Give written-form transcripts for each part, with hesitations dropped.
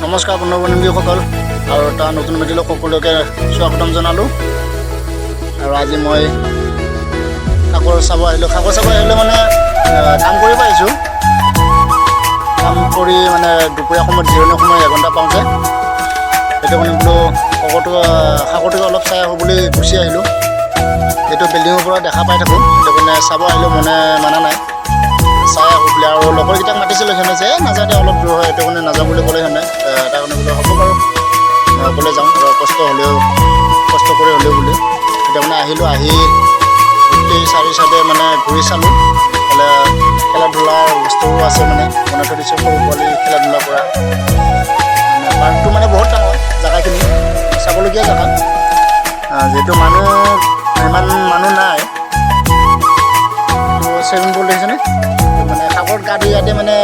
নমস্কাৰ বন্ধু-বান্ধৱীসকল আৰু এটা নতুন ভিডিঅ'লৈ সকলোকে স্বাগতম জনালোঁ। আৰু আজি মই সাগৰ চাব আহিলোঁ মানে কাম কৰিব আহিছোঁ। কাম কৰি মানে দুপৰীয়া সময়ত জিৰণি সময় এঘণ্টা পাওঁ যে সেইটো কাৰণে বোলো সাগৰটোকে অলপ চাই আহোঁ বুলি গুচি আহিলোঁ। এইটো বিল্ডিঙৰ পৰা দেখা পাই থাকোঁ, সেইটো কাৰণে চাব আহিলোঁ, মনে মানা নাই, চাই আহোঁ বুলি। আৰু লগৰকেইটাক মাতিছিলোঁ, সিহঁতে যে নাযাওঁ দে অলপ দূৰ হয়, সেইটো কাৰণে নাযাওঁ বুলি ক'লে সিহঁতে। তাৰ কাৰণে বোলে হ'ব বাৰু মই অকলে যাওঁ আৰু কষ্ট কৰি হ'লেও বুলি এতিয়া মানে আহিলোঁ। আহি গোটেই চাৰি চাইডে মানে ঘূৰি চালোঁ। এইফালে খেলা ধূলাৰ বস্তুও আছে, মানে বনাই থৈ দিছোঁ সৰু পোৱালি খেলা ধূলা কৰা। পাৰ্কটো মানে বহুত ডাঙৰ, জেগাখিনি চাবলগীয়া জেগা। যিহেতু ইমান মানুহ নাই, তো চুইমিং পুল দেখিছেনে, মানে সাগৰত গা ধুই ইয়াতে মানে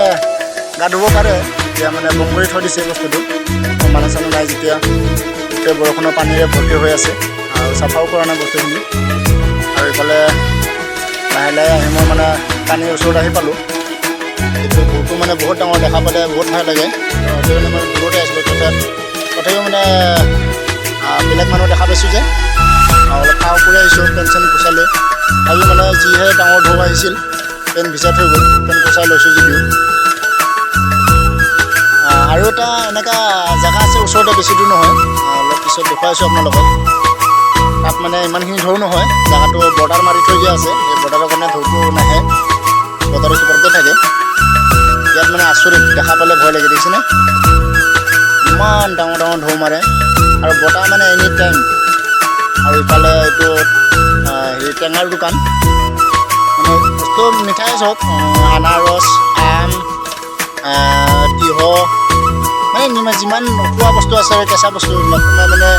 গা ধুব পাৰে। এতিয়া মানে বন্ধ কৰি থৈ দিছে বস্তুটো, মানুহ চানুহ নাই যেতিয়া। গোটেই বৰষুণৰ পানীৰে ভৰ্তি হৈ আছে আৰু চাফাও কৰা নাই বস্তুখিনি। আৰু এইফালে লাহে লাহে আহি মই মানে পানীৰ ওচৰত আহি পালোঁ। এইটো বহুতো মানে বহুত ডাঙৰ, দেখা পালে বহুত ভাল লাগে। সেইটো কাৰণে মই দূৰতে আছিলোঁ। তথাপিও মানে বেলেগ মানুহ দেখা পাইছোঁ যে অলপ খাওঁ কৰি আহিছোঁ। পেন চেন গুচালে আজি মানে যিহে ডাঙৰ ঢৌ আহিছিল, পেন ভিজাই থৈ গ'ল, পেন গুচাই লৈছোঁ যদিও। আৰু এটা এনেকুৱা জেগা আছে ওচৰতে, বেছি দূৰ নহয়, অলপ পিছত দেখুৱাইছোঁ আপোনালোকক। তাত মানে ইমানখিনি ঢৌ নহয়, জেগাটো বৰ্ডাৰ মাৰি থৈ দিয়া আছে। এই বৰ্ডাৰৰ কাৰণে ঢৌটো নাহে, বৰ্ডাৰৰ ওপৰতে থাকে। ইয়াত মানে আচৰিত, দেখা পালে ভয় লাগে, দেখিছেনে? ইমান ডাঙৰ ডাঙৰ ঢৌ মাৰে আৰু বতাহ মানে এনি টাইম। আৰু ইফালে এইটো টেঙাৰ দোকান, মানে বস্তু মিঠাই চব, আনাৰস, আম, তিয়ঁহ, মানে যিমান খোৱা বস্তু আছে আৰু কেঁচা বস্তু এইবিলাক মানে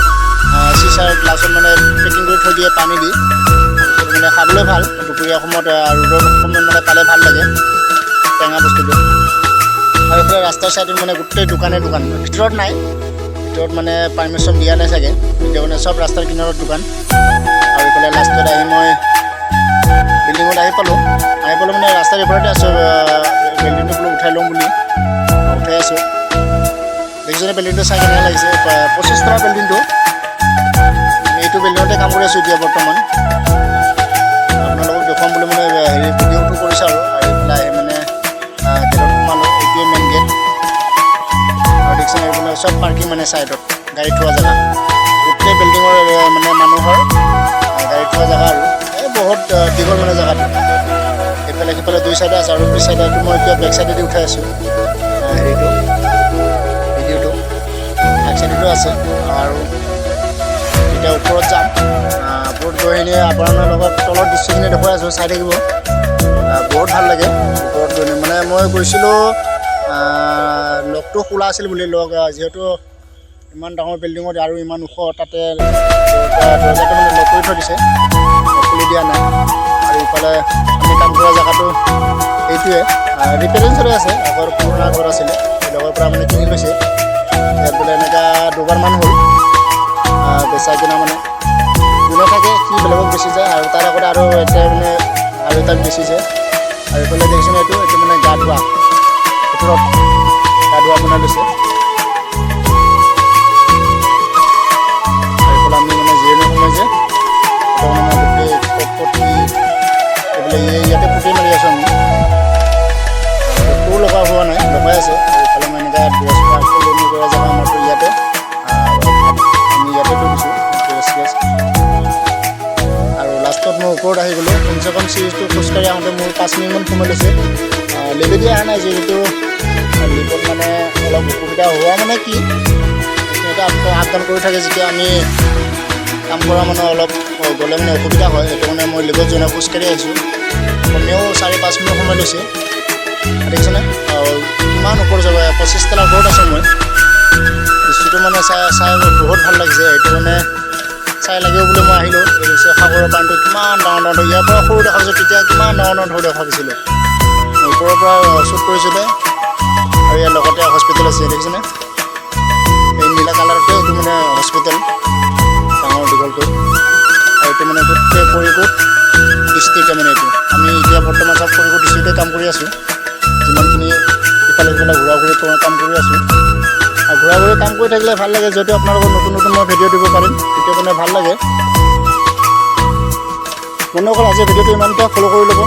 চিচাৰ গ্লাছত মানে পেকিং কৰি থৈ দিয়ে পানী দি। মানে খাবলৈ ভাল, দুপৰীয়া সময়ত ৰ'দৰ সময়ত মানে পালে ভাল লাগে টেঙা বস্তুটো। আৰু এইফালে ৰাস্তাৰ চাইডত মানে গোটেই দোকান, ভিতৰত নাই, ভিতৰত মানে পাৰ্মিশ্যন দিয়া নাই চাগে, এতিয়া মানে চব ৰাস্তাৰ কিনাৰত দোকান। আৰু এইফালে লাষ্টত আহি মই বিল্ডিঙত আহি পালোঁ মানে ৰাস্তাৰ ওপৰতে আছোঁ। বিল্ডিংটো বোলো উঠাই লওঁ বুলি উঠাই আছোঁ। দেখিছেনে বিল্ডিংটো চাই কেনেকৈ লাগিছে? 25 তলা বিল্ডিংটো। এইটো বিল্ডিঙতে কাম কৰি আছোঁ এতিয়া বৰ্তমান। আপোনালোকক দেখুৱাম বুলি মানে ভিডিঅ'টো কৰিছোঁ। আৰু এইফালে আহি মানে গেটত সোমালোঁ, এইটোৱে মেইন গেট। আৰু দেখিছেনে এইফালে চব পাৰ্কিং, মানে ছাইডত গাড়ী থোৱা জেগা, গোটেই বিল্ডিঙৰ মানে মানুহৰ গাড়ী থোৱা জেগা। আৰু এই বহুত দীঘল মানে জেগাটো, এইফালে সিফালে দুই চাইডে আছে। আৰু দুই চাইডে মই এতিয়া বেক চাইডেদি উঠাই আছোঁ ভিডিঅ'টো, বেক চাইডেতো আছে। আৰু এতিয়া ওপৰত যাম, ওপৰত গৈ কিনে আপোনাৰ লগত তলৰ দৃশ্যখিনি দেখুৱাই আছোঁ, চাই থাকিব, বহুত ভাল লাগে ওপৰত গৈ। মানে মই গৈছিলোঁ, লগটো খোলা আছিল বুলি, যিহেতু ইমান ডাঙৰ বিল্ডিঙত আৰু ইমান ওখ, তাতে দৰ্জাটো মানে লক কৰি থৈ দিছে, খুলি দিয়া নাই। আৰু ইফালে আমি কাম কৰা জেগাটো এইটোৱে, ৰিপেয়াৰিং চলি আছে। আগৰ পুৰণা ঘৰ আছিলে, লগৰ পৰা মানে কিনি লৈছে। ইয়াত বোলে এনেকুৱা দুবাৰমান হ'ল বেচাই কিনা, মানে যোনে থাকে সি বেলেগক বেচি যায়, আৰু তাৰ আগতে আৰু এতিয়া মানে আৰু এটাক বেচিছে। আৰু এইফালে দেখিছেনে, এইটো মানে গা ধোৱা, ভিতৰত গা ধোৱা বনাই লৈছে। আৰু এইফালে আমি মানে জিৰণি সময় যে মানে গোটেই পটপটি এইফালে ইয়াতে পুতি মাৰি আছোঁ আমি। একো লগা হোৱা নাই, লগাই আছে। এইফালে মই এনেকুৱা ড্ৰেছ সলনি কৰা জেগা আমাৰতো ইয়াতে, আমি ইয়াতে থৈ দিছোঁ ড্ৰেছ। আৰু লাষ্টত মই ওপৰত আহি গ'লোঁ। কমচে কম চিৰিজটো খোজকাঢ়ি আহোঁতে মোৰ 5 মিনিটমান সময় লৈছে। লেবেদি অহা নাই, যিহেতু লিফ্টত মানে অলপ অসুবিধা হোৱা মানে কি, সিহঁতে আপ ডাউন কৰি থাকে। যেতিয়া আমি কাম কৰা মানে অলপ গ'লে মানে অসুবিধা হয়, সেইটো কাৰণে মই লিফ্টত যোৱা নাই, খোজকাঢ়ি আহিছোঁ। কমেও 4-5 মিনিট সময় লৈছে। দেখিছেনে কিমান ওপৰ জেগা, 25 তলা ওপৰত আছোঁ মই। দৃশ্যটো মানে চাই বহুত ভাল লাগিছে। সেইটো মানে চাই লাগিব বুলি মই আহিলোঁ। এই হৈছে সাগৰৰ পানীটো, কিমান ডাঙৰ ডাঙৰ ঢৌ। ইয়াৰ পৰা সৰু দেখা পাইছোঁ, তেতিয়া কিমান ডাঙৰ ডাঙৰ ঢৌ দেখা পাইছিলোঁ। ওপৰৰ পৰা শ্বুট কৰিছিলোঁ। আৰু ইয়াৰ লগতে হস্পিটেল আছে, দেখিছেনে এই নীলা কালাৰটো, এইটো মানে হস্পিটেল ডাঙৰ দীঘলটো। আৰু এইটো মানে গোটেই পৰিকোট ডিষ্ট্ৰিক্টে, মানে এইটো আমি এতিয়া বৰ্তমান চব পৰিকোট ডিষ্ট্ৰিক্টতে কাম কৰি আছোঁ। যিমানখিনি ইফালে সিফালে ঘূৰা ঘূৰি কাম কৰি আছোঁ। আৰু ঘূৰা ঘূৰি কাম কৰি থাকিলে ভাল লাগে, যিহেতু আপোনালোকক নতুন নতুন মই ভিডিঅ' দিব পাৰিম, ভিডিঅ' কাৰণে ভাল লাগে। বন্ধুসকল আজি ভিডিঅ'টো ইমানতে, ফ'ল' কৰি ল'ব।